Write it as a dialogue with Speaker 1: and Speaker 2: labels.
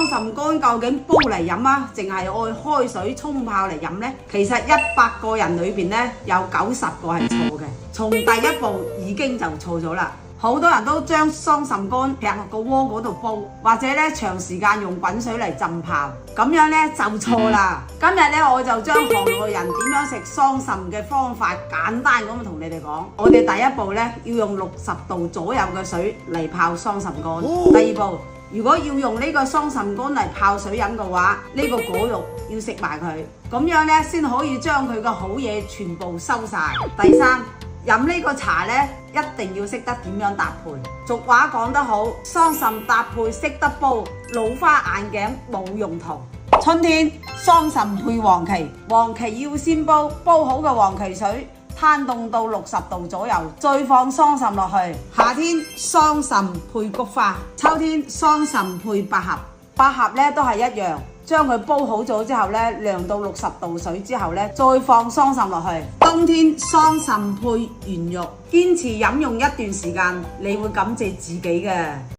Speaker 1: 桑葚乾究竟煲嚟飲啊，淨係愛開水沖泡嚟飲呢？其實100個人裏邊呢，有90個係錯嘅。從第一步已經就錯咗啦。好多人都將桑葚乾劈落個鍋嗰度煲，或者咧長時間用滾水嚟浸泡，咁樣咧就錯啦。今日咧我就將行內人點樣食桑葚嘅方法簡單咁同你哋講。我哋第一步咧要用60度左右嘅水嚟泡桑葚乾。第二步，如果要用呢個桑葚乾嚟泡水飲嘅話，呢個果肉要食埋佢，咁樣咧先可以將佢嘅好嘢全部收晒。第三，飲呢個茶呢，一定要識得點樣搭配。俗話講得好，桑葚搭配識得煲，老花眼鏡冇用途。春天桑葚配黃芪，黃芪要先煲，煲好嘅黃芪水攤凍到60度左右，再放桑葚落去。夏天桑葚配菊花，秋天桑葚配百合，百合呢都係一樣。將佢煲好咗之後呢，涼到60度水之後呢，再放桑葚落去。冬天桑葚配圓肉，堅持飲用一段時間，你會感謝自己嘅。